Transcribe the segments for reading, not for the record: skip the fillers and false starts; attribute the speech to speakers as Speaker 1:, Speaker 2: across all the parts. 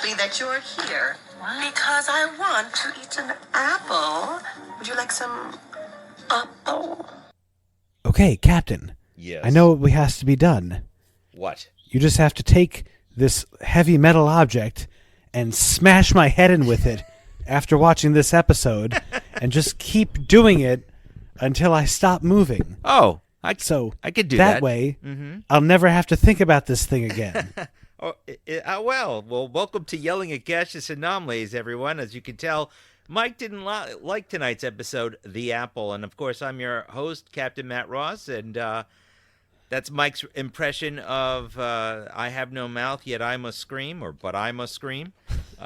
Speaker 1: happy that you're here. What? Because I want to eat an apple. Would you like some apple?
Speaker 2: Okay, Captain.
Speaker 3: Yes.
Speaker 2: I know what has to be done.
Speaker 3: What?
Speaker 2: You just have to take this heavy metal object and smash my head in with it after watching this episode and just keep doing it until I stop moving.
Speaker 3: Oh, I could do that.
Speaker 2: That way, I'll never have to think about this thing again.
Speaker 3: Well, welcome to Yelling at Gaseous Anomalies, everyone. As you can tell, Mike didn't like tonight's episode, The Apple. And, of course, I'm your host, Captain Matt Ross. And that's Mike's impression of I have no mouth, yet I must scream, but I must scream.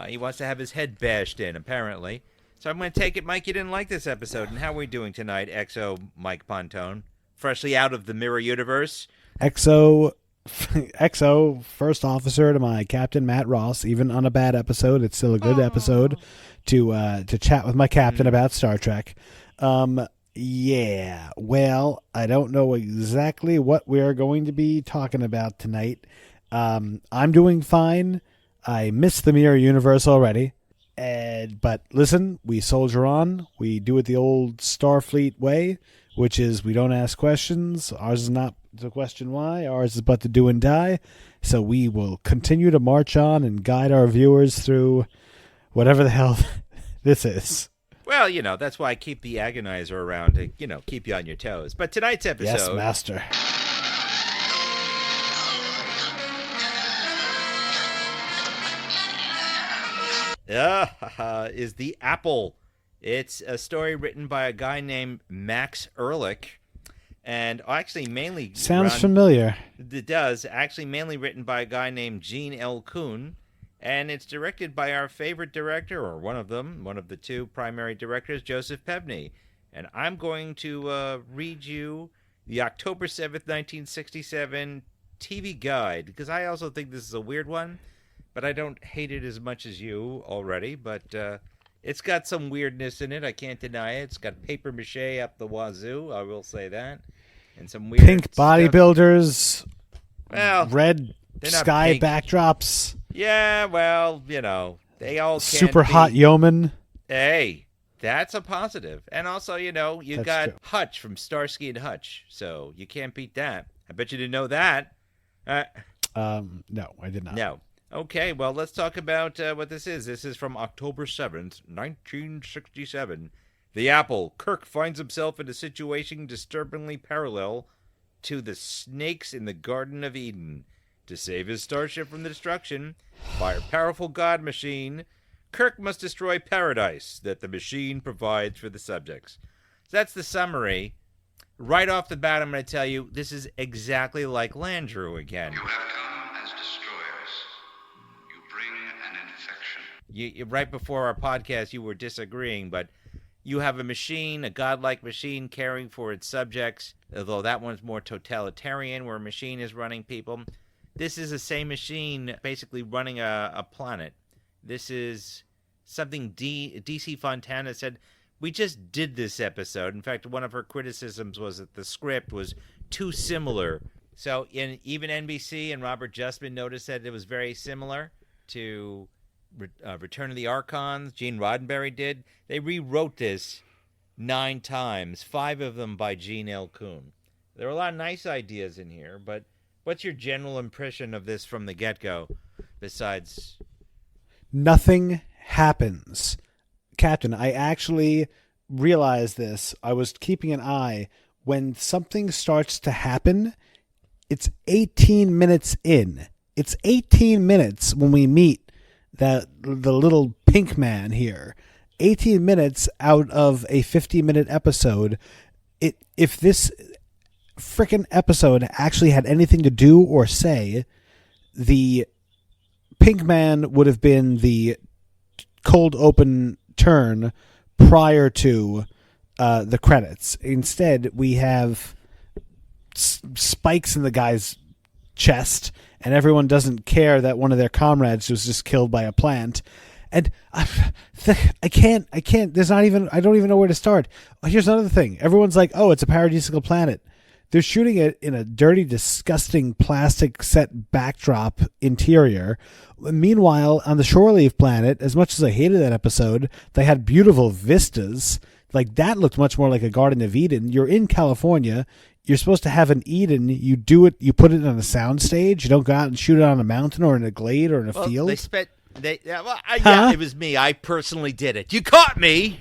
Speaker 3: He wants to have his head bashed in, apparently. So I'm going to take it, Mike, you didn't like this episode. And how are we doing tonight, XO Mike Pontone? Freshly out of the Mirror Universe.
Speaker 2: XO, first officer to my Captain Matt Ross. Even on a bad episode, it's still a good episode to chat with my captain about Star Trek. Yeah, well, I don't know exactly what we are going to be talking about tonight. I'm doing fine. I missed the Mirror Universe already. But listen, we soldier on. We do it the old Starfleet way, which is we don't ask questions. Ours is not to question why. Ours is but to do and die. So we will continue to march on and guide our viewers through whatever the hell this is.
Speaker 3: Well, that's why I keep the agonizer around to, keep you on your toes. But tonight's episode...
Speaker 2: Yes, master.
Speaker 3: Is The Apple. It's a story written by a guy named Max Ehrlich, and actually mainly...
Speaker 2: Sounds familiar.
Speaker 3: It does. Actually mainly written by a guy named Gene L. Kuhn, and it's directed by our favorite director, or one of the two primary directors, Joseph Pevney. And I'm going to read you the October 7th, 1967 TV guide, because I also think this is a weird one, but I don't hate it as much as you already, but it's got some weirdness in it. I can't deny it. It's got paper mache up the wazoo, I will say that. And some weird
Speaker 2: pink
Speaker 3: stuff.
Speaker 2: bodybuilders, red sky
Speaker 3: pink
Speaker 2: backdrops.
Speaker 3: Yeah, well, they all can
Speaker 2: super
Speaker 3: be.
Speaker 2: hot yeoman.
Speaker 3: Hey, that's a positive. And also, you
Speaker 2: That's
Speaker 3: got
Speaker 2: true.
Speaker 3: Hutch from Starsky and Hutch, so you can't beat that. I bet you didn't know that.
Speaker 2: No, I did not.
Speaker 3: No. Okay, well, let's talk about what this is. This is from October 7th, 1967. The Apple. Kirk finds himself in a situation disturbingly parallel to the snakes in the Garden of Eden. To save his starship from the destruction by a powerful god machine, Kirk must destroy paradise that the machine provides for the subjects. So that's the summary. Right off the bat, I'm going to tell you, this is exactly like Landru again.
Speaker 4: You have come as destroyers. You bring an infection.
Speaker 3: Right before our podcast, you were disagreeing, but you have a machine, a godlike machine caring for its subjects, although that one's more totalitarian, where a machine is running people. This is the same machine basically running a planet. This is something DC Fontana said, we just did this episode. In fact, one of her criticisms was that the script was too similar. So even NBC and Robert Justman noticed that it was very similar to Return of the Archons. Gene Roddenberry did. They rewrote this 9 times, 5 of them by Gene L. Kuhn. There are a lot of nice ideas in here, but what's your general impression of this from the get-go, besides...
Speaker 2: Nothing happens. Captain, I actually realized this. I was keeping an eye. When something starts to happen, it's 18 minutes in. It's 18 minutes when we meet the little pink man here. 18 minutes out of a 50-minute episode. If this frickin' episode actually had anything to do or say, the pink man would have been the cold open turn prior to the credits. Instead, we have spikes in the guy's chest, and everyone doesn't care that one of their comrades was just killed by a plant. And I can't, there's not even, I don't even know where to start. Here's another thing. Everyone's like, oh, it's a paradisiacal planet. They're shooting it in a dirty, disgusting plastic set backdrop interior. Meanwhile, on the shore leave planet, as much as I hated that episode, they had beautiful vistas. Like, that looked much more like a Garden of Eden. You're in California. You're supposed to have an Eden. You do it. You put it on a sound stage. You don't go out and shoot it on a mountain or in a glade or in a field.
Speaker 3: It was me. I personally did it. You caught me.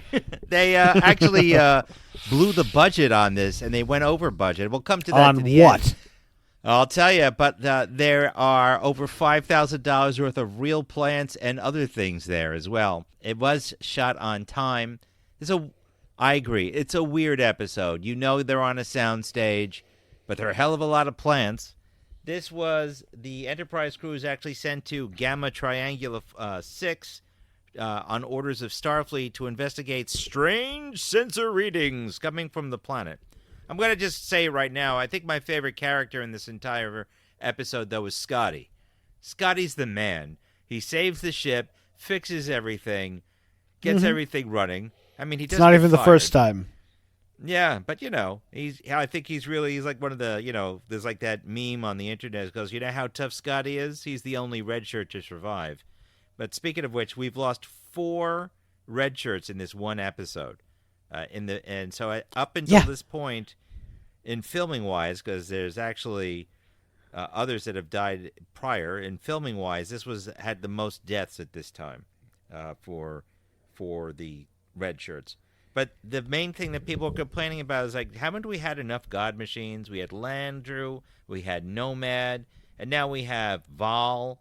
Speaker 3: They actually blew the budget on this, and they went over budget. We'll come to that.
Speaker 2: On
Speaker 3: to the
Speaker 2: what?
Speaker 3: End. I'll tell you, but there are over $5,000 worth of real plants and other things there as well. It was shot on time. I agree. It's a weird episode. You know they're on a sound stage, but there are a hell of a lot of plants. This was the Enterprise crew is actually sent to Gamma Triangula 6 on orders of Starfleet to investigate strange sensor readings coming from the planet. I'm going to just say right now, I think my favorite character in this entire episode, though, is Scotty. Scotty's the man. He saves the ship, fixes everything, gets everything running. I mean, he doesn't.
Speaker 2: It's not even
Speaker 3: get
Speaker 2: the first time.
Speaker 3: Yeah, but I think he's like one of the, there's like that meme on the internet that goes, you know how tough Scotty is? He's the only red shirt to survive. But speaking of which, we've lost 4 red shirts in this one episode. Up until this point, in filming wise, because there's actually others that have died prior, in filming wise, this had the most deaths at this time for the red shirts. But the main thing that people are complaining about is, like, haven't we had enough God machines? We had Landru, we had Nomad, and now we have Vaal.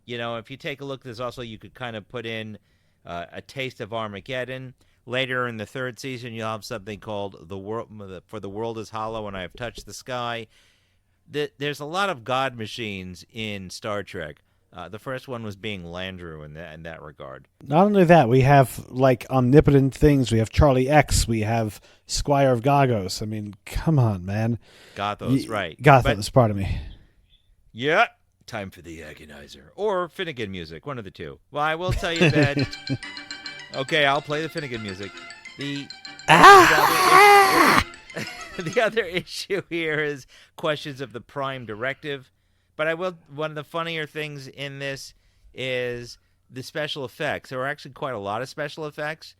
Speaker 3: If you take a look, there's also, you could kind of put in a taste of Armageddon. Later in the 3rd season, you'll have something called For the World is Hollow and I Have Touched the Sky. There's a lot of God machines in Star Trek. The first one was being Landru in that regard.
Speaker 2: Not only that, we have like omnipotent things. We have Charlie X. We have Squire of Gagos. I mean, come on, man.
Speaker 3: Gothos, right.
Speaker 2: Gothos, pardon me.
Speaker 3: Yeah. Time for the agonizer. Or Finnegan music, one of the two. Well, I will tell you that... Okay, I'll play the Finnegan music. The other issue here is questions of the Prime Directive. But one of the funnier things in this is the special effects. There are actually quite a lot of special effects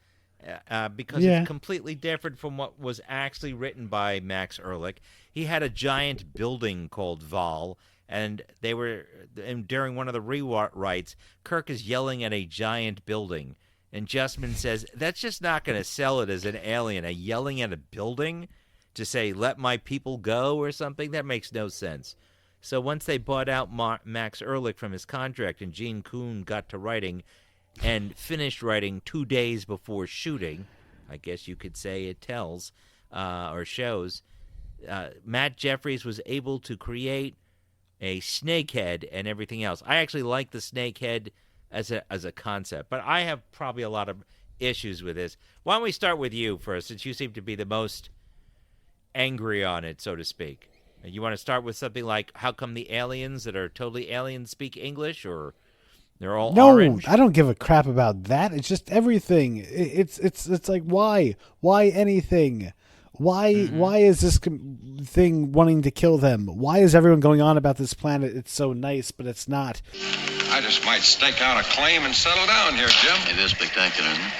Speaker 3: because it's completely different from what was actually written by Max Ehrlich. He had a giant building called Vaal, and during one of the rewrites, Kirk is yelling at a giant building. And Justman says, that's just not going to sell it as an alien. Yelling at a building to say, let my people go or something? That makes no sense. So once they bought out Max Ehrlich from his contract and Gene Kuhn got to writing and finished writing 2 days before shooting, I guess you could say it tells or shows, Matt Jeffries was able to create a snakehead and everything else. I actually like the snakehead as a concept, but I have probably a lot of issues with this. Why don't we start with you first, since you seem to be the most angry on it, so to speak. You want to start with something like, how come the aliens that are totally aliens speak English, or they're all orange?
Speaker 2: No, I don't give a crap about that. It's just everything. It's like, why anything? Why is this thing wanting to kill them? Why is everyone going on about this planet? It's so nice, but it's not.
Speaker 5: I just might stake out a claim and settle down here, Jim.
Speaker 6: It is spectacular, isn't it?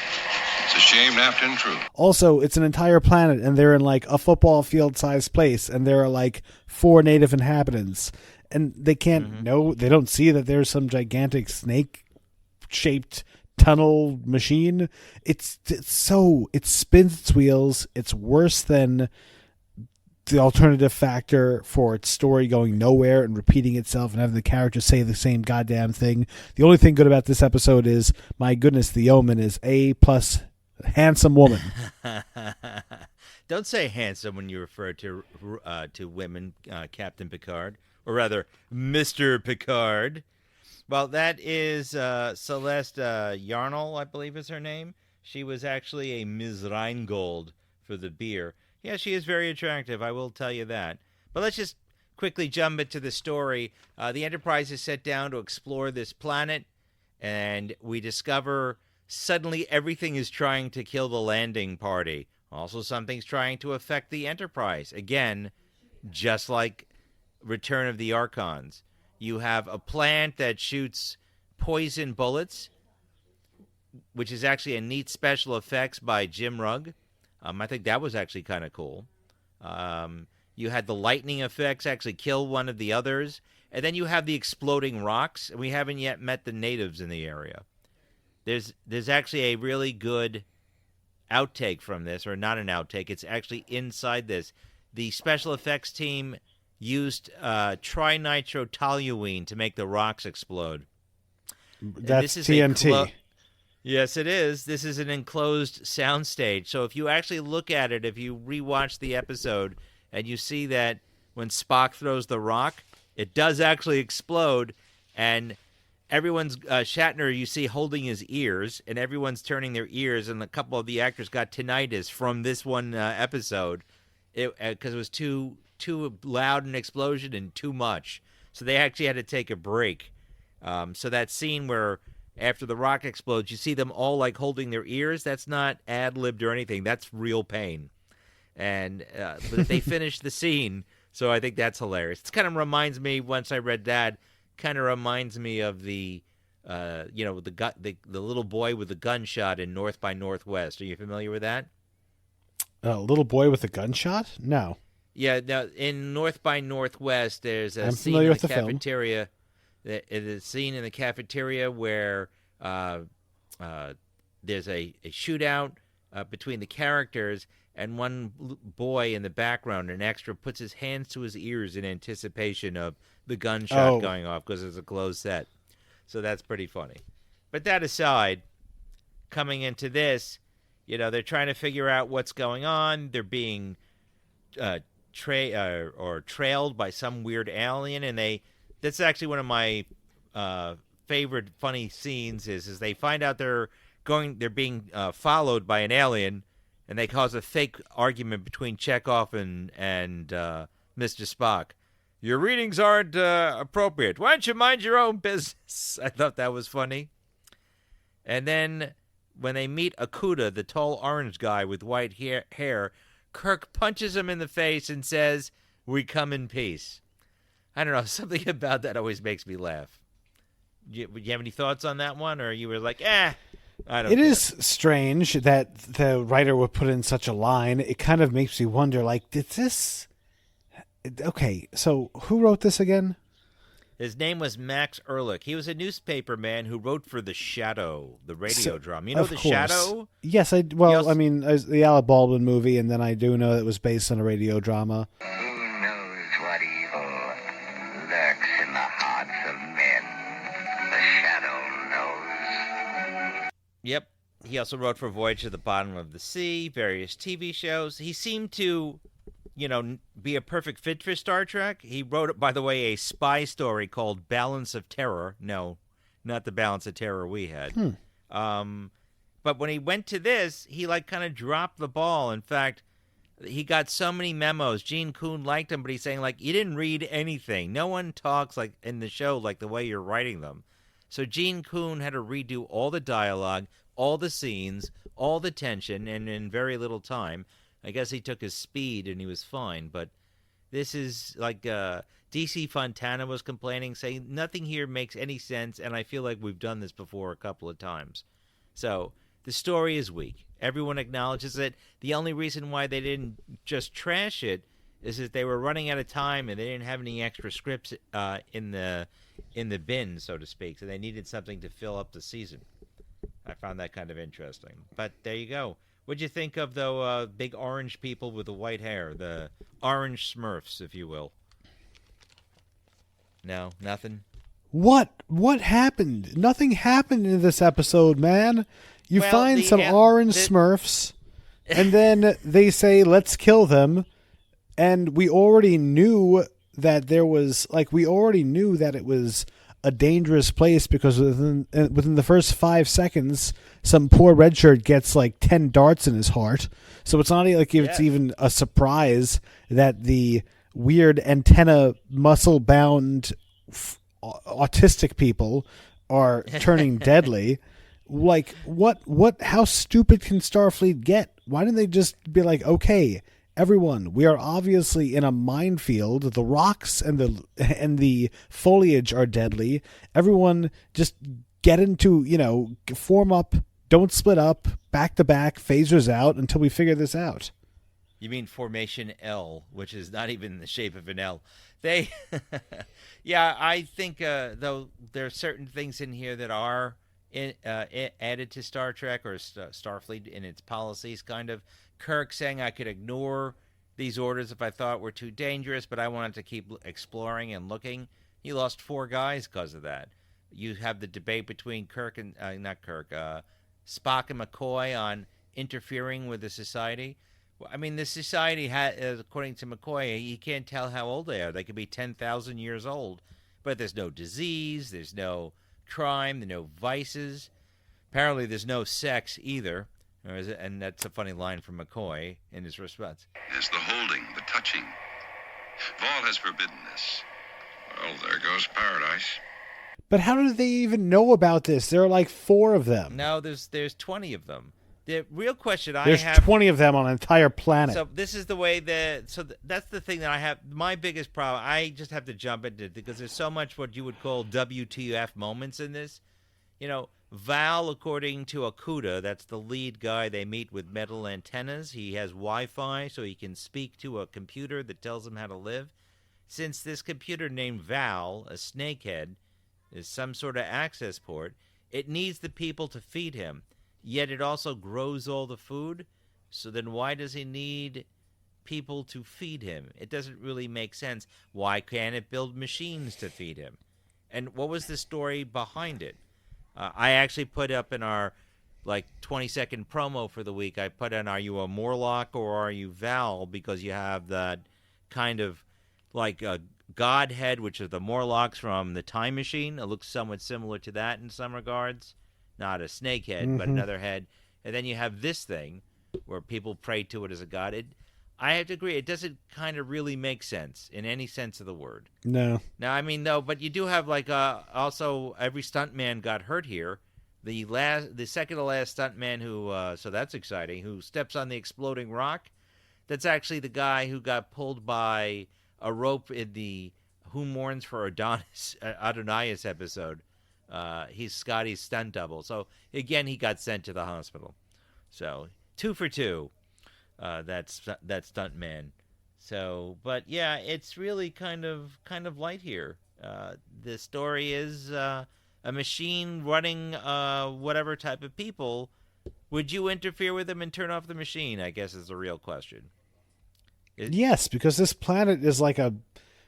Speaker 5: It's a shame after and true.
Speaker 2: Also, it's an entire planet, and they're in like a football field-sized place, and there are like 4 native inhabitants, and they can't they don't see that there's some gigantic snake-shaped tunnel machine. It spins its wheels. It's worse than the alternative factor for its story going nowhere and repeating itself and having the characters say the same goddamn thing. The only thing good about this episode is, my goodness, the Omen is A+ handsome woman.
Speaker 3: Don't say handsome when you refer to women, Captain Picard, or rather, Mr. Picard. Well, that is Celeste Yarnall, I believe is her name. She was actually a Ms. Reingold for the beer. Yeah, she is very attractive, I will tell you that. But let's just quickly jump into the story. The Enterprise is set down to explore this planet, and we discover suddenly everything is trying to kill the landing party. Also, something's trying to affect the Enterprise. Again, just like Return of the Archons. You have a plant that shoots poison bullets, which is actually a neat special effects by Jim Rugg. I think that was actually kind of cool. You had the lightning effects actually kill one of the others. And then you have the exploding rocks. And we haven't yet met the natives in the area. There's actually a really good outtake from this, or not an outtake. It's actually inside this. The special effects team used trinitrotoluene to make the rocks explode.
Speaker 2: That's TNT.
Speaker 3: Yes, it is. This is an enclosed soundstage. So if you actually look at it, if you rewatch the episode, and you see that when Spock throws the rock, it does actually explode, and everyone's Shatner you see holding his ears, and everyone's turning their ears, and a couple of the actors got tinnitus from this one episode, because it was too loud an explosion and too much. So they actually had to take a break. So that scene where after the rock explodes, you see them all like holding their ears. That's not ad-libbed or anything. That's real pain. And but they finished the scene, so I think that's hilarious. It kind of reminds me, once I read that, kind of reminds me of the the little boy with the gunshot in North by Northwest. Are you familiar with that?
Speaker 2: A little boy with a gunshot? No.
Speaker 3: Yeah, now in North by Northwest, there's a
Speaker 2: I'm
Speaker 3: scene
Speaker 2: familiar
Speaker 3: in
Speaker 2: with
Speaker 3: the
Speaker 2: the film.
Speaker 3: cafeteria. The scene in the cafeteria where there's a shootout between the characters, and one boy in the background, an extra, puts his hands to his ears in anticipation of the gunshot going off because it's a closed set. So that's pretty funny. But that aside, coming into this, they're trying to figure out what's going on. They're being trailed by some weird alien, and that's actually one of my favorite funny scenes is they find out they're being followed by an alien, and they cause a fake argument between Chekhov and Mr. Spock. Your readings aren't appropriate. Why don't you mind your own business? I thought that was funny. And then when they meet Akuda, the tall orange guy with white hair, Kirk punches him in the face and says, "We come in peace." I don't know. Something about that always makes me laugh. Do you have any thoughts on that one? Or you were like, I don't
Speaker 2: It
Speaker 3: care.
Speaker 2: is strange that the writer would put in such a line. It kind of makes me wonder, like, did this... Okay, so who wrote this again?
Speaker 3: His name was Max Ehrlich. He was a newspaper man who wrote for The Shadow, the radio drama. You know
Speaker 2: Of
Speaker 3: The
Speaker 2: course.
Speaker 3: Shadow?
Speaker 2: Yes, I mean, the Alec Baldwin movie, and then I do know that it was based on a radio drama.
Speaker 6: Who knows what evil lurks in the hearts of men? The Shadow knows.
Speaker 3: Yep. He also wrote for Voyage to the Bottom of the Sea, various TV shows. He seemed to, be a perfect fit for Star Trek. He wrote, by the way, a spy story called Balance of Terror. No, not the Balance of Terror we had. But when he went to this, he kind of dropped the ball. In fact, he got so many memos. Gene Coon liked him, but he's saying, you didn't read anything. No one talks in the show the way you're writing them. So Gene Coon had to redo all the dialogue, all the scenes, all the tension, and in very little time. I guess he took his speed and he was fine, but this is DC Fontana was complaining, saying nothing here makes any sense, and I feel like we've done this before a couple of times. So the story is weak. Everyone acknowledges it. The only reason why they didn't just trash it is that they were running out of time and they didn't have any extra scripts in the bin, so to speak. So they needed something to fill up the season. I found that kind of interesting. But there you go. What'd you think of the big orange people with the white hair, the orange Smurfs, if you will? No, nothing.
Speaker 2: What happened? Nothing happened in this episode, man. You find some orange Smurfs, and then they say, "Let's kill them," and we already knew that it was a dangerous place because within the first 5 seconds, some poor red shirt gets 10 darts in his heart. So it's not like it's even a surprise that the weird antenna muscle bound autistic people are turning deadly. How stupid can Starfleet get? Why didn't they just be like, okay, everyone, we are obviously in a minefield. The rocks and the foliage are deadly. Everyone just get into, form up, don't split up, back to back, phasers out until we figure this out.
Speaker 3: You mean Formation L, which is not even the shape of an L. Yeah, I think, though, there are certain things in here that are added to Star Trek or Starfleet in its policies, kind of. Kirk saying I could ignore these orders if I thought were too dangerous, but I wanted to keep exploring and looking. He lost 4 guys because of that. You have the debate between Spock and McCoy on interfering with the society. I mean, the society, according to McCoy, he can't tell how old they are. They could be 10,000 years old, but there's no disease, there's no crime, there's no vices. Apparently, there's no sex either, and that's a funny line from McCoy in his response.
Speaker 4: There's the holding, the touching. Vaal has forbidden this. Well, there goes paradise.
Speaker 2: But how do they even know about this? There are like 4 of them.
Speaker 3: No, there's 20 of them. The real question
Speaker 2: There's 20 of them on an entire planet.
Speaker 3: So this is the way that's the thing that I have. My biggest problem, I just have to jump into it because there's so much what you would call WTF moments in this. Vaal, according to Okuda, that's the lead guy they meet with metal antennas. He has Wi-Fi so he can speak to a computer that tells him how to live. Since this computer named Vaal, a snakehead, is some sort of access port, it needs the people to feed him. Yet it also grows all the food. So then why does he need people to feed him? It doesn't really make sense. Why can't it build machines to feed him? And what was the story behind it? I actually put up in our 20-second promo for the week, I put in, are you a Morlock or are you Vaal? Because you have that kind of like a godhead, which are the Morlocks from the Time Machine. It looks somewhat similar to that in some regards. Not a snake head, but another head. And then you have this thing where people pray to it as a god. I have to agree, it doesn't kind of really make sense in any sense of the word.
Speaker 2: No.
Speaker 3: Now, I mean, no, but you do have also every stuntman got hurt here. The second to last stuntman who, so that's exciting, who steps on the exploding rock, that's actually the guy who got pulled by a rope in the Who Mourns for Adonias episode. He's Scotty's stunt double. So, again, he got sent to the hospital. So, 2 for 2. That's Stuntman. So, but yeah, it's really kind of light here. The story is a machine running whatever type of people. Would you interfere with them and turn off the machine? I guess is the real question.
Speaker 2: Yes, because this planet is like a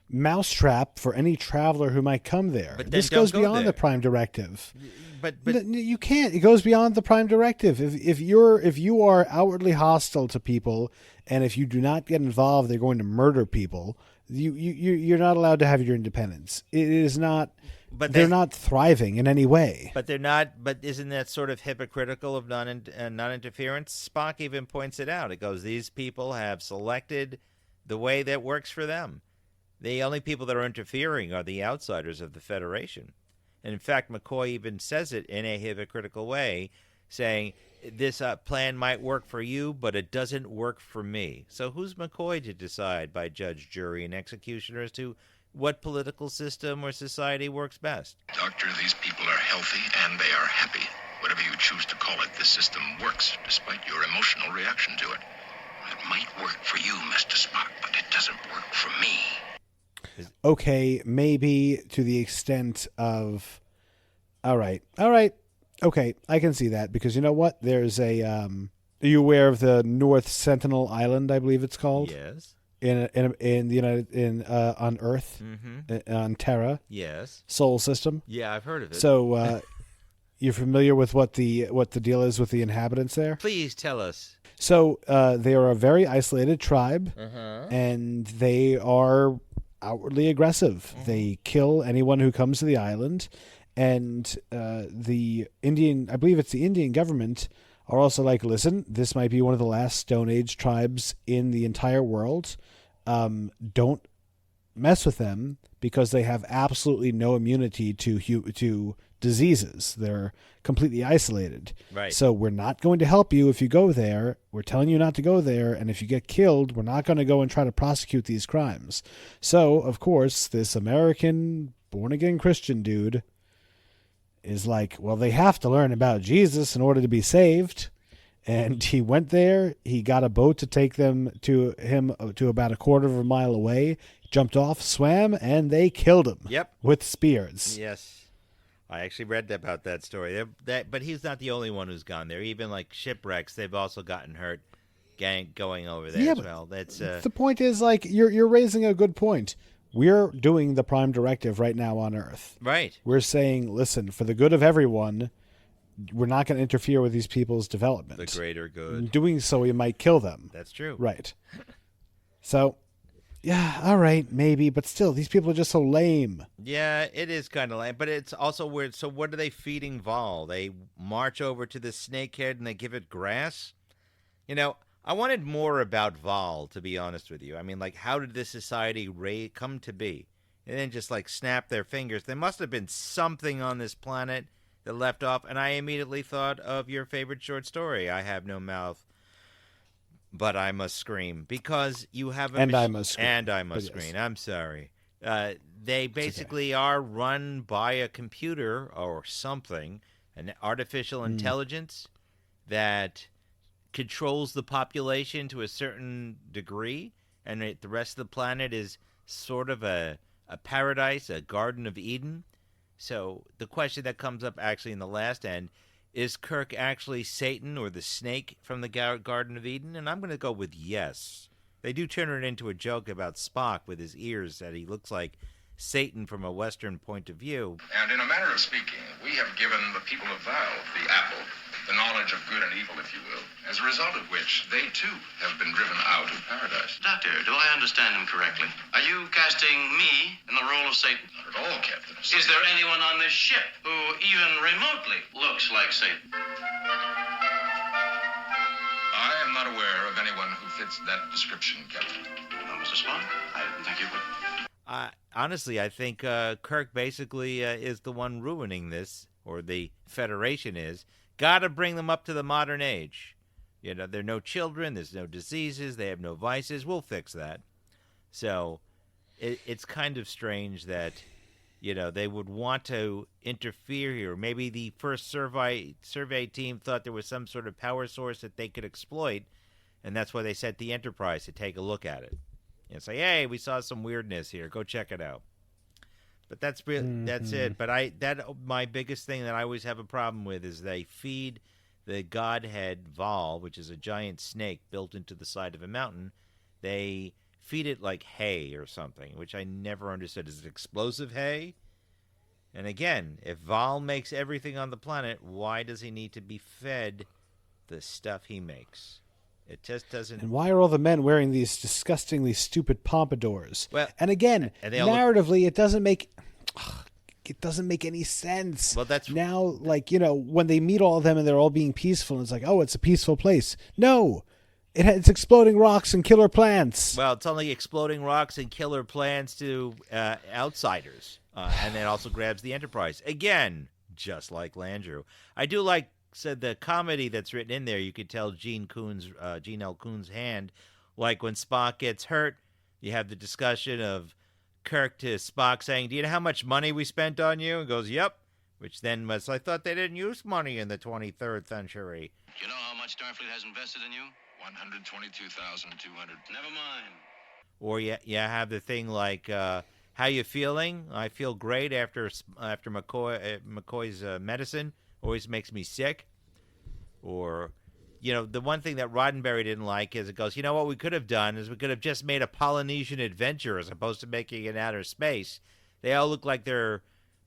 Speaker 2: mousetrap for any traveler who might come there.
Speaker 3: But
Speaker 2: this goes beyond the Prime Directive.
Speaker 3: But
Speaker 2: you can't. It goes beyond the Prime Directive. If you are outwardly hostile to people, and if you do not get involved, they're going to murder people. You're not allowed to have your independence. It is not. But they're not thriving in any way.
Speaker 3: But they're not. But isn't that sort of hypocritical of non-interference? Spock even points it out. It goes, these people have selected the way that works for them. The only people that are interfering are the outsiders of the Federation. And in fact, McCoy even says it in a hypocritical way, saying, this plan might work for you, but it doesn't work for me. So who's McCoy to decide by judge, jury, and executioner as to what political system or society works best?
Speaker 4: Doctor, these people are healthy and they are happy. Whatever you choose to call it, this system works, despite your emotional reaction to it. It might work for you, Mr. Spock, but it doesn't work for me.
Speaker 2: Okay, maybe to the extent of, all right, okay, I can see that, because you know what? There's a, are you aware of the North Sentinel Island? I believe it's called.
Speaker 3: Yes.
Speaker 2: In the on Earth, on Terra.
Speaker 3: Yes.
Speaker 2: Sol system.
Speaker 3: Yeah, I've heard of it.
Speaker 2: So, you're familiar with what the deal is with the inhabitants there?
Speaker 3: Please tell us.
Speaker 2: So, they are a very isolated tribe, and they are outwardly aggressive. They kill anyone who comes to the island, and the Indian, I believe it's the Indian government, are also like, listen, this might be one of the last Stone Age tribes in the entire world. Don't mess with them, because they have absolutely no immunity to diseases. They're completely isolated.
Speaker 3: Right.
Speaker 2: So we're not going to help you if you go there. We're telling you not to go there. And if you get killed, we're not going to go and try to prosecute these crimes. So, of course, this American born-again Christian dude is like, well, they have to learn about Jesus in order to be saved. And he went there. He got a boat to take them to about a quarter of a mile away. Jumped off, swam, and they killed him.
Speaker 3: Yep.
Speaker 2: With spears.
Speaker 3: Yes. I actually read about that story. But he's not the only one who's gone there. Even like shipwrecks, they've also gotten hurt going over there as well. That's
Speaker 2: the point is, like, you're raising a good point. We're doing the Prime Directive right now on Earth.
Speaker 3: Right.
Speaker 2: We're saying, listen, for the good of everyone, we're not going to interfere with these people's development.
Speaker 3: The greater good.
Speaker 2: In doing so, we might kill them.
Speaker 3: That's true.
Speaker 2: Right. So, yeah, all right, maybe, but still, these people are just so lame.
Speaker 3: Yeah, it is kind of lame, but it's also weird. So what are they feeding Vaal? They march over to the snakehead and they give it grass? You know, I wanted more about Vaal, to be honest with you. I mean, like, how did this society come to be? And then just, like, snap their fingers. There must have been something on this planet that left off, and I immediately thought of your favorite short story, I Have No Mouth, But I Must Scream, because you have
Speaker 2: And I Must Scream.
Speaker 3: And I Must
Speaker 2: But yes.
Speaker 3: Scream. I'm sorry. They basically are run by a computer or something, an artificial intelligence that controls the population to a certain degree, and the rest of the planet is sort of a paradise, a Garden of Eden. So the question that comes up actually in the last end, is Kirk actually Satan or the snake from the Garden of Eden? And I'm going to go with yes. They do turn it into a joke about Spock with his ears, that he looks like Satan from a Western point of view.
Speaker 4: And in a manner of speaking, we have given the people of Vaal the apple, the knowledge of good and evil, if you will, as a result of which they, too, have been driven out of paradise.
Speaker 7: Doctor, do I understand him correctly? Are you casting me in the role of Satan?
Speaker 4: Not at all, Captain.
Speaker 7: Is there anyone on this ship who even remotely looks like Satan?
Speaker 4: I am not aware of anyone who fits that description, Captain.
Speaker 7: No, Mr. Spock, I didn't think you would.
Speaker 3: Honestly, I think Kirk basically is the one ruining this, or the Federation is. Got to bring them up to the modern age. You know, there are no children, there's no diseases, they have no vices. We'll fix that. So it's kind of strange that, you know, they would want to interfere here. Maybe the first survey team thought there was some sort of power source that they could exploit, and that's why they sent the Enterprise to take a look at it. And say, hey, we saw some weirdness here. Go check it out. But that's it. But my biggest thing that I always have a problem with is they feed the godhead Vaal, which is a giant snake built into the side of a mountain. They feed it like hay or something, which I never understood. Is it explosive hay? And again, if Vaal makes everything on the planet, why does he need to be fed the stuff he makes? It just doesn't.
Speaker 2: And why are all the men wearing these disgustingly stupid pompadours?
Speaker 3: Well,
Speaker 2: and again,
Speaker 3: and they all
Speaker 2: narratively, it doesn't make any sense.
Speaker 3: Well, that's
Speaker 2: now, like, you know, when they meet all of them and they're all being peaceful, and it's like, oh, it's a peaceful place. No, it's exploding rocks and killer plants.
Speaker 3: Well, it's only exploding rocks and killer plants to outsiders, and then also grabs the Enterprise again, just like Landru. I do like. Said the comedy that's written in there, you could tell Gene L. Coon's hand. Like when Spock gets hurt, you have the discussion of Kirk to Spock saying, do you know how much money we spent on you? And goes, yep. Which then was, I thought they didn't use money in the 23rd century.
Speaker 7: Do you know how much Starfleet has invested in you?
Speaker 4: 122,200.
Speaker 7: Never mind.
Speaker 3: Or you have the thing like, how you feeling? I feel great after McCoy's medicine. Always makes me sick. Or, you know, the one thing that Roddenberry didn't like is it goes, you know what we could have done is we could have just made a Polynesian adventure as opposed to making it in outer space. They all look like they're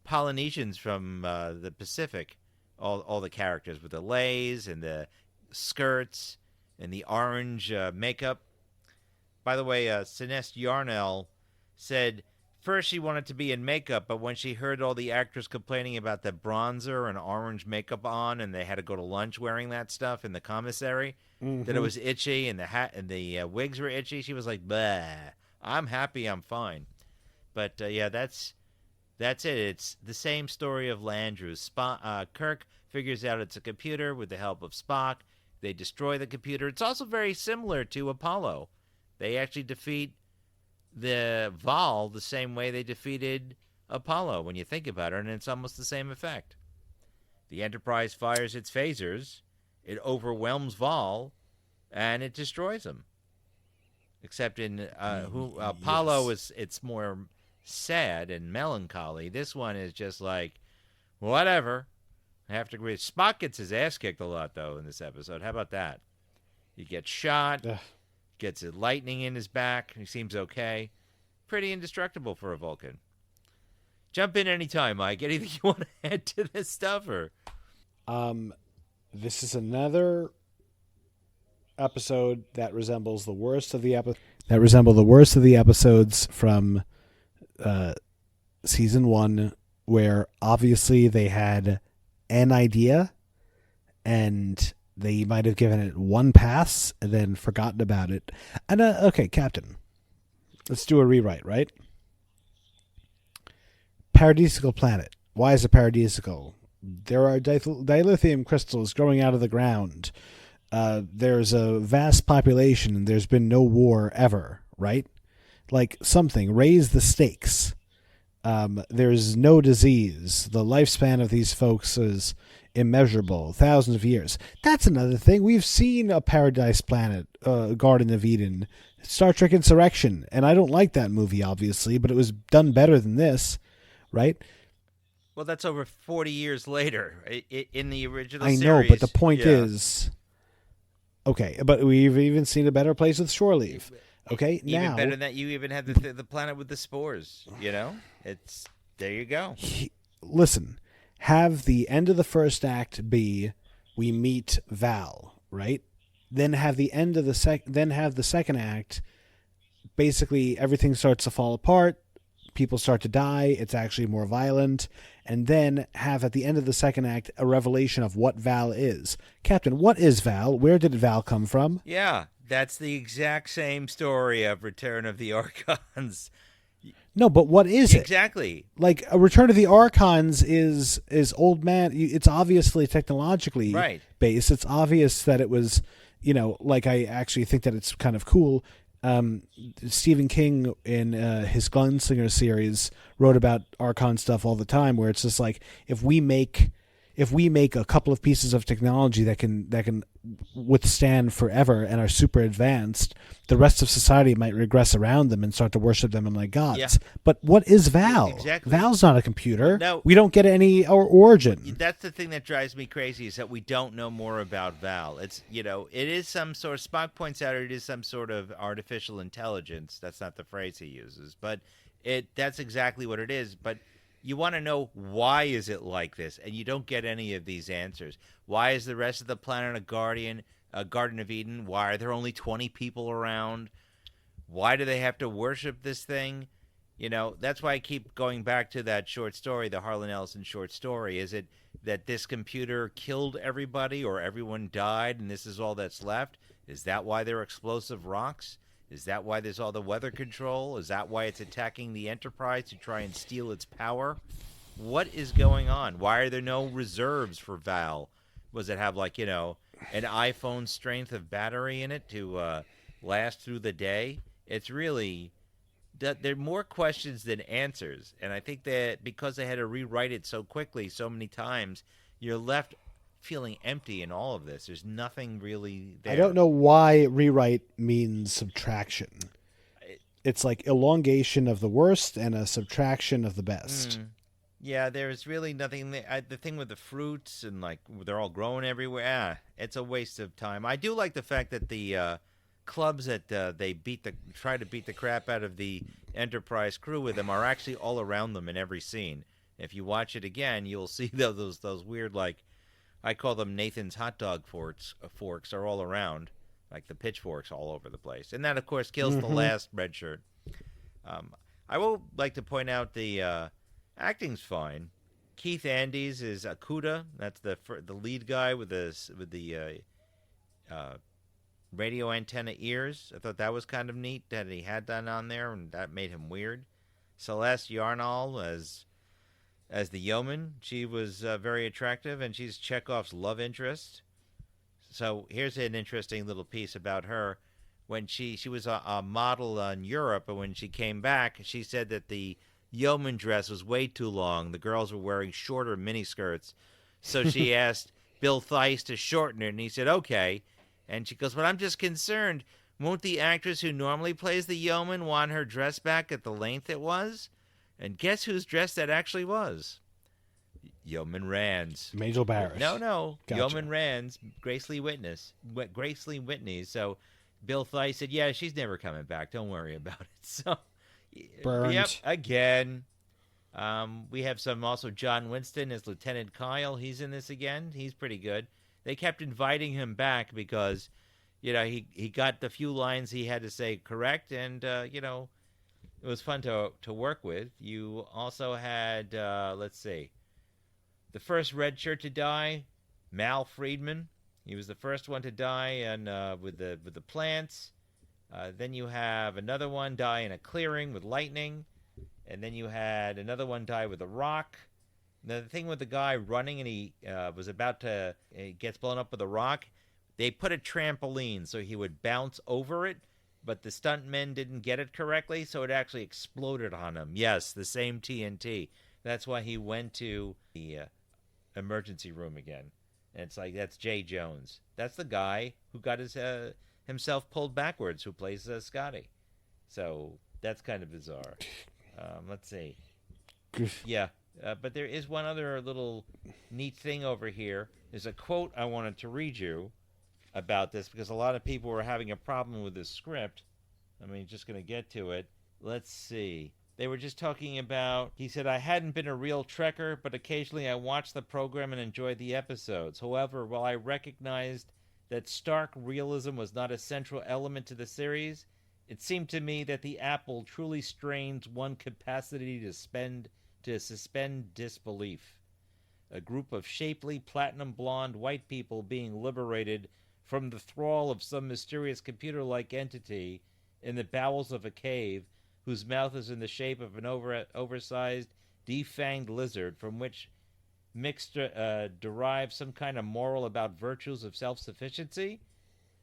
Speaker 3: Polynesians from the Pacific. All the characters with the leis and the skirts and the orange makeup. By the way, Celeste Yarnell said first she wanted to be in makeup, but when she heard all the actors complaining about the bronzer and orange makeup on, and they had to go to lunch wearing that stuff in the commissary, that it was itchy and the hat and the wigs were itchy, she was like, "Bah, I'm happy, I'm fine." But yeah, that's That's it. It's the same story of Landru. Kirk figures out it's a computer with the help of Spock. They destroy the computer. It's also very similar to Apollo. They actually defeat the Vaal the same way they defeated Apollo, when you think about it, and it's almost the same effect. The Enterprise fires its phasers, it overwhelms Vaal, and it destroys him. Except in Apollo, it's more sad and melancholy. This one is just like, whatever. I have to agree. Spock gets his ass kicked a lot, though, in this episode. How about that? He gets shot, gets a lightning in his back. He seems okay. Pretty indestructible for a Vulcan. Jump in anytime, Mike. Anything you want to add to this stuff? Or
Speaker 2: this is another episode that resembles the worst of the episodes from season 1, where obviously they had an idea and they might have given it one pass and then forgotten about it. And okay, Captain, let's do a rewrite, right? Paradisical planet. Why is it paradisical? There are dilithium crystals growing out of the ground. There's a vast population and there's been no war ever, right? Like something, raise the stakes. There's no disease. The lifespan of these folks is immeasurable, thousands of years. That's another thing. We've seen a paradise planet, Garden of Eden, Star Trek Insurrection, and I don't like that movie, obviously, but it was done better than this, right?
Speaker 3: Well, that's over 40 years later in the original
Speaker 2: series. I know, but the point is... Okay, but we've even seen a better place with shore leave. Okay,
Speaker 3: even
Speaker 2: now...
Speaker 3: better than that, you even have the planet with the spores, you know? It's... There you go.
Speaker 2: Listen, have the end of the first act be we meet Vaal, right? Then have the end of the second act, basically everything starts to fall apart, people start to die, it's actually more violent, and then have at the end of the second act a revelation of what Vaal is. Captain, what is Vaal? Where did Vaal come from?
Speaker 3: Yeah, that's the exact same story of Return of the Archons.
Speaker 2: No, but what is it?
Speaker 3: Exactly.
Speaker 2: Like, a Return of the Archons is old man. It's obviously technologically based. It's obvious that it was, like, I actually think that it's kind of cool. Stephen King in his Gunslinger series wrote about Archon stuff all the time, where it's just like, if we make a couple of pieces of technology that can withstand forever and are super advanced, the rest of society might regress around them and start to worship them like gods. Yeah. But what is Vaal?
Speaker 3: Exactly.
Speaker 2: Vaal's not a computer.
Speaker 3: No,
Speaker 2: we don't get any origin.
Speaker 3: That's the thing that drives me crazy, is that we don't know more about Vaal. It's, it is some sort of, Spock points out it is some sort of artificial intelligence. That's not the phrase he uses, but that's exactly what it is. But you want to know, why is it like this? And you don't get any of these answers. Why is the rest of the planet a Garden of Eden? Why are there only 20 people around? Why do they have to worship this thing? That's why I keep going back to that short story, the Harlan Ellison short story. Is it that this computer killed everybody, or everyone died and this is all that's left? Is that why there are explosive rocks? Is that why there's all the weather control? Is that why it's attacking the Enterprise to try and steal its power? What is going on? Why are there no reserves for Vaal? Was it have, like, an iPhone strength of battery in it to last through the day? It's really... there are more questions than answers. And I think that because they had to rewrite it so quickly, so many times, you're left feeling empty in all of this. There's nothing really there.
Speaker 2: I don't know why rewrite means subtraction. It's like elongation of the worst and a subtraction of the best.
Speaker 3: Yeah, there's really nothing. The thing with the fruits and, like, they're all growing everywhere. It's a waste of time. I do like the fact that the clubs that they try to beat the crap out of the Enterprise crew with them are actually all around them in every scene. If you watch it again, you'll see those weird, like, I call them Nathan's hot dog forks are all around, like the pitchforks all over the place. And that, of course, kills the last red shirt. I will like to point out the acting's fine. Keith Andes is Akuda. That's the lead guy with the radio antenna ears. I thought that was kind of neat that he had that on there, and that made him weird. Celeste Yarnall as as the yeoman. She was very attractive, and she's Chekhov's love interest. So here's an interesting little piece about her. When she was a model in Europe, and when she came back, she said that the yeoman dress was way too long. The girls were wearing shorter miniskirts. So she asked Bill Theiss to shorten it, and he said, okay. And she goes, but I'm just concerned. Won't the actress who normally plays the yeoman want her dress back at the length it was? And guess whose dress that actually was? Yeoman Rand's.
Speaker 2: Majel Barrett.
Speaker 3: No.
Speaker 2: Gotcha.
Speaker 3: Yeoman Rand's, Grace Lee Whitney. So Bill Theiss said, yeah, she's never coming back. Don't worry about it. So,
Speaker 2: Burned.
Speaker 3: Yep, again. We have also John Winston as Lieutenant Kyle. He's in this again. He's pretty good. They kept inviting him back because, he got the few lines he had to say correct, and, it was fun to work with. You also had, let's see, the first red shirt to die, Mal Friedman. He was the first one to die with the plants. Then you have another one die in a clearing with lightning. And then you had another one die with a rock. Now, the thing with the guy running and he was about to, he gets blown up with a rock, they put a trampoline so he would bounce over it, but the stuntmen didn't get it correctly, so it actually exploded on him. Yes, the same TNT. That's why he went to the emergency room again. And it's like, that's Jay Jones. That's the guy who got himself pulled backwards, who plays Scotty. So that's kind of bizarre. Let's see. Yeah, but there is one other little neat thing over here. There's a quote I wanted to read you about this because a lot of people were having a problem with this script. Just going to get to it. Let's see. They were just talking about, he said, I hadn't been a real Trekker, but occasionally I watched the program and enjoyed the episodes. However, while I recognized that stark realism was not a central element to the series, it seemed to me that the apple truly strains one's capacity to suspend disbelief. A group of shapely, platinum blonde white people being liberated from the thrall of some mysterious computer-like entity in the bowels of a cave whose mouth is in the shape of an oversized, defanged lizard from which mixed derives some kind of moral about virtues of self-sufficiency?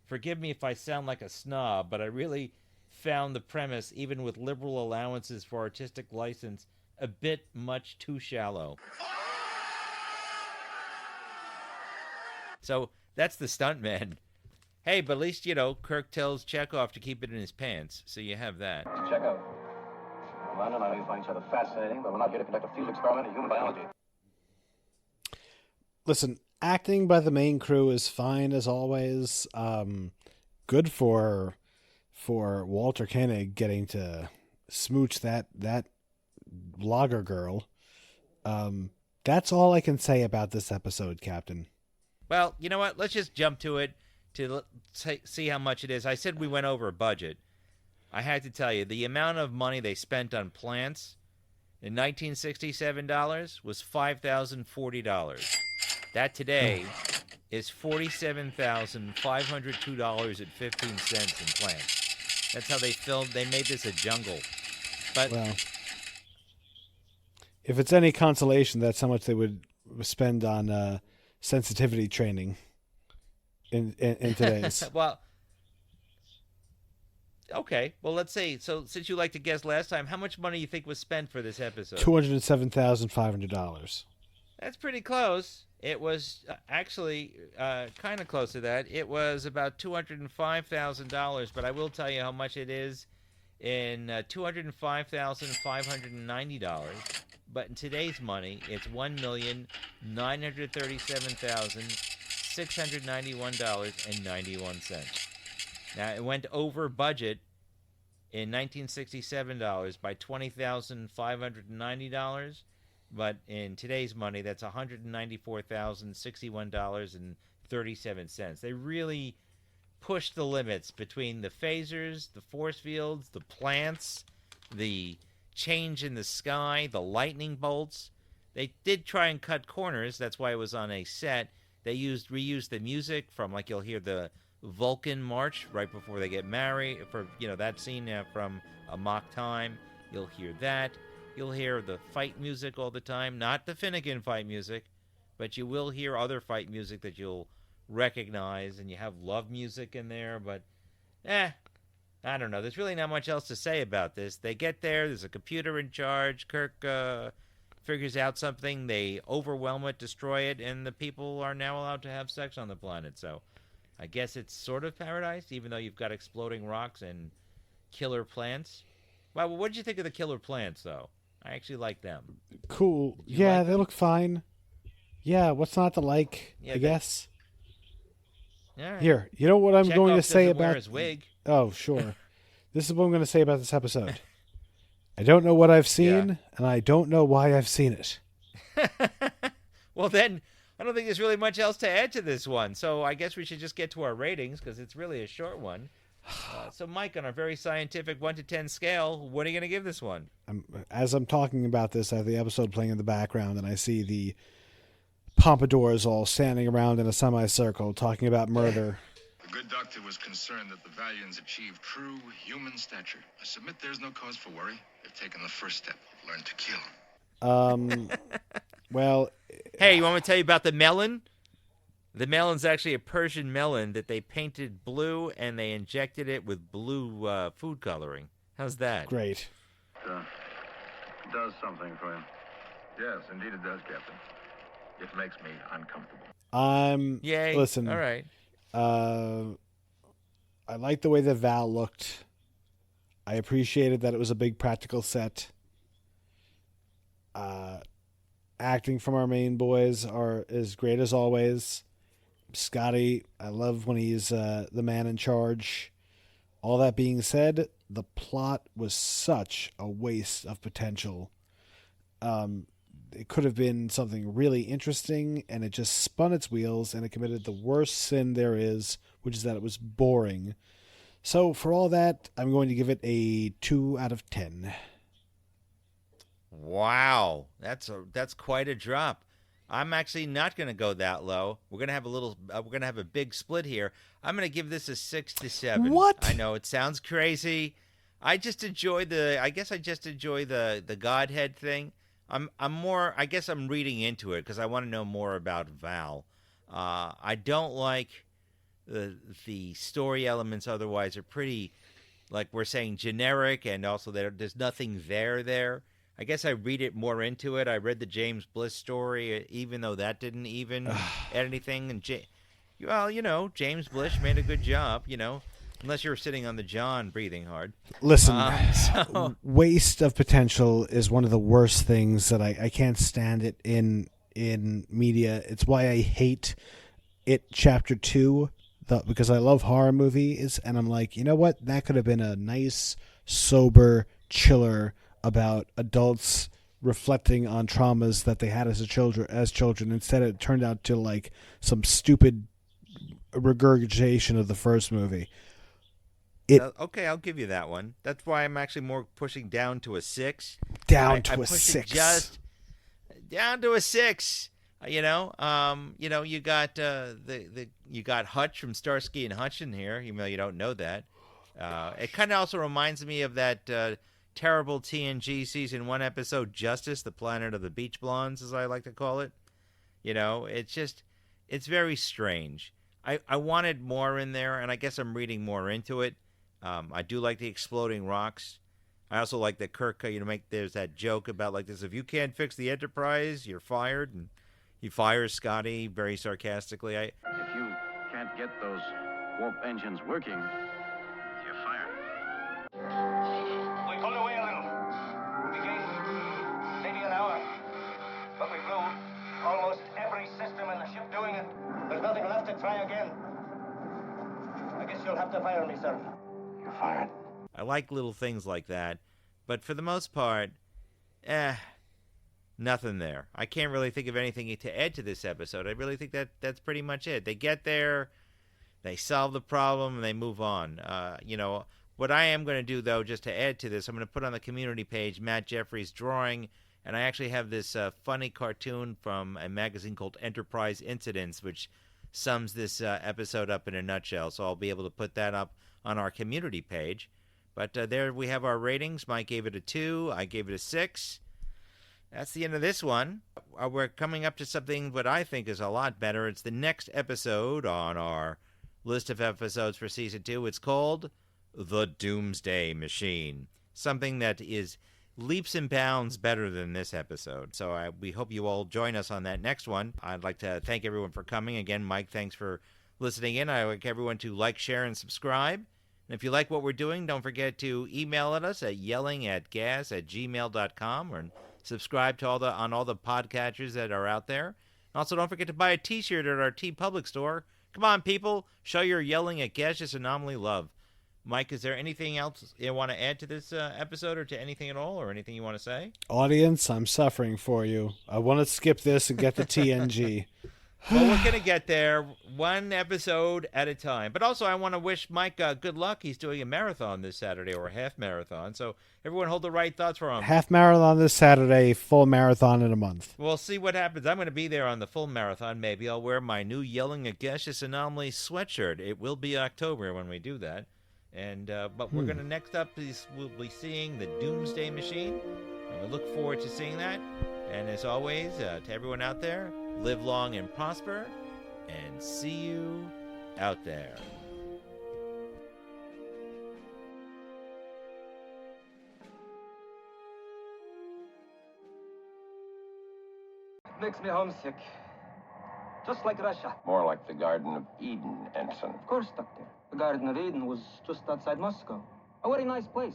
Speaker 3: Forgive me if I sound like a snob, but I really found the premise, even with liberal allowances for artistic license, a bit much too shallow. So that's the stuntman. Hey, but at least, Kirk tells Chekhov to keep it in his pants, so you have that.
Speaker 8: Chekhov. London, I know you find each other fascinating, but we're not here to conduct a field experiment in human biology.
Speaker 2: Listen, acting by the main crew is fine as always. Good for Walter Koenig getting to smooch that blogger girl. That's all I can say about this episode, Captain.
Speaker 3: Well, you know what? Let's just jump to it to see how much it is. I said we went over budget. I had to tell you, the amount of money they spent on plants in $1967 was $5,040. That today is $47,502.15 in plants. That's how they filmed. They made this a jungle. But
Speaker 2: well, if it's any consolation, that's how much they would spend on sensitivity training in today's.
Speaker 3: Well, okay. Well, let's say, so since you like to guess last time, how much money you think was spent for this episode?
Speaker 2: $207,500.
Speaker 3: That's pretty close. It was actually kind of close to that. It was about $205,000, but I will tell you how much it is in $205,590. But in today's money, it's $1,937,691.91. Now, it went over budget in 1967 by $20,590. But in today's money, that's $194,061.37. They really pushed the limits between the phasers, the force fields, the plants, the change in the sky, the lightning bolts. They did try and cut corners. That's why it was on a set. They reused the music from, like, you'll hear the Vulcan March right before they get married. For, that scene from Amok Time, you'll hear that. You'll hear the fight music all the time, not the Finnegan fight music, but you will hear other fight music that you'll recognize, and you have love music in there, but I don't know. There's really not much else to say about this. They get there, there's a computer in charge, Kirk figures out something, they overwhelm it, destroy it, and the people are now allowed to have sex on the planet. So I guess it's sort of paradise, even though you've got exploding rocks and killer plants. Well, what did you think of the killer plants, though? I actually like them.
Speaker 2: Cool. Yeah, they look fine. Yeah, what's not to like, I guess.
Speaker 3: All right.
Speaker 2: Here, you know what I'm going to say about...
Speaker 3: his wig.
Speaker 2: Oh, sure. This is what I'm going to say about this episode. I don't know what I've seen, and I don't know why I've seen it.
Speaker 3: Well, then, I don't think there's really much else to add to this one. So I guess we should just get to our ratings, because it's really a short one. So, Mike, on our very scientific 1 to 10 scale, what are you going to give this one?
Speaker 2: As I'm talking about this, I have the episode playing in the background, and I see the pompadours all standing around in a semicircle talking about murder.
Speaker 4: The good doctor was concerned that the Valians achieved true human stature. I submit there's no cause for worry. They've taken the first step, learned to kill.
Speaker 2: Well...
Speaker 3: Hey, you want me to tell you about the melon? The melon's actually a Persian melon that they painted blue, and they injected it with blue food coloring. How's that?
Speaker 2: Great.
Speaker 8: Does something for him. Yes, indeed it does, Captain. It makes me uncomfortable.
Speaker 3: Yay.
Speaker 2: Listen.
Speaker 3: All right.
Speaker 2: I like the way the Vaal looked. I appreciated that it was a big practical set. Acting from our main boys is great as always. Scotty, I love when he's the man in charge. All that being said, the plot was such a waste of potential. It could have been something really interesting, and it just spun its wheels, and it committed the worst sin there is, which is that it was boring. So for all that, I'm going to give it a 2 out of 10.
Speaker 3: Wow, that's quite a drop. I'm actually not going to go that low. We're going to have a big split here. I'm going to give this a 6 to 7.
Speaker 2: What?
Speaker 3: I know it sounds crazy. I just enjoy the Godhead thing. I guess I'm reading into it because I want to know more about Vaal. I don't like the story elements. Otherwise, are pretty, like we're saying, generic, and also there's nothing there. I guess I read it more into it. I read the James Bliss story, even though that didn't even add anything. And James Bliss made a good job. Unless you're sitting on the John breathing hard.
Speaker 2: Listen, waste of potential is one of the worst things that I can't stand it in media. It's why I hate it Chapter 2, because I love horror movies, and I'm like, you know what? That could have been a nice, sober, chiller about adults reflecting on traumas that they had as children. Instead, it turned out to like some stupid regurgitation of the first movie.
Speaker 3: Okay, I'll give you that one. That's why I'm actually more pushing down to a 6.
Speaker 2: Down to a 6.
Speaker 3: Just down to a 6. You got you got Hutch from Starsky and Hutch in here, even though you don't know that. It kind of also reminds me of that terrible TNG season 1 episode, Justice, the Planet of the Beach Blondes, as I like to call it. It's very strange. I wanted more in there, and I guess I'm reading more into it. I do like the exploding rocks. I also like that Kirk, there's that joke about like this: if you can't fix the Enterprise, you're fired. And he fires Scotty very sarcastically.
Speaker 8: If you can't get those warp engines working, you're fired.
Speaker 9: We pulled away a little. We gained maybe an hour. But we blew almost every system in the ship doing it. There's nothing left to try again. I guess you'll have to fire me, sir.
Speaker 8: You're fired.
Speaker 3: I like little things like that. But for the most part, nothing there. I can't really think of anything to add to this episode. I really think that's pretty much it. They get there, they solve the problem, and they move on. What I am going to do, though, just to add to this, I'm going to put on the community page Matt Jeffrey's drawing, and I actually have this funny cartoon from a magazine called Enterprise Incidents, which sums this episode up in a nutshell. So I'll be able to put that up on our community page. But there we have our ratings. Mike gave it a 2. I gave it a 6. That's the end of this one. We're coming up to something what I think is a lot better. It's the next episode on our list of episodes for Season 2. It's called The Doomsday Machine. Something that is leaps and bounds better than this episode. So we hope you all join us on that next one. I'd like to thank everyone for coming. Again, Mike, thanks for listening in. I'd like everyone to like, share, and subscribe. And if you like what we're doing, don't forget to email at us at yellingatgas@gmail.com or subscribe to on all the podcatchers that are out there. Also, don't forget to buy a t-shirt at our TeePublic store. Come on, people. Show your Yelling at Gaseous Anomaly love. Mike, is there anything else you want to add to this episode or to anything at all or anything you want to say?
Speaker 2: Audience, I'm suffering for you. I want to skip this and get to TNG.
Speaker 3: Well, we're going to get there one episode at a time. But also, I want to wish Mike good luck. He's doing a marathon this Saturday, or a half marathon. So everyone hold the right thoughts for him.
Speaker 2: Half marathon this Saturday, full marathon in a month.
Speaker 3: We'll see what happens. I'm going to be there on the full marathon. Maybe I'll wear my new Yelling at Gaseous Anomaly sweatshirt. It will be October when we do that. And but we're going to next up we'll be seeing the Doomsday Machine. And we look forward to seeing that. And as always, to everyone out there, live long and prosper, and see you out there.
Speaker 9: It makes me homesick. Just like Russia.
Speaker 5: More like the Garden of Eden, Ensign.
Speaker 9: Of course, Doctor. The Garden of Eden was just outside Moscow. A very nice place.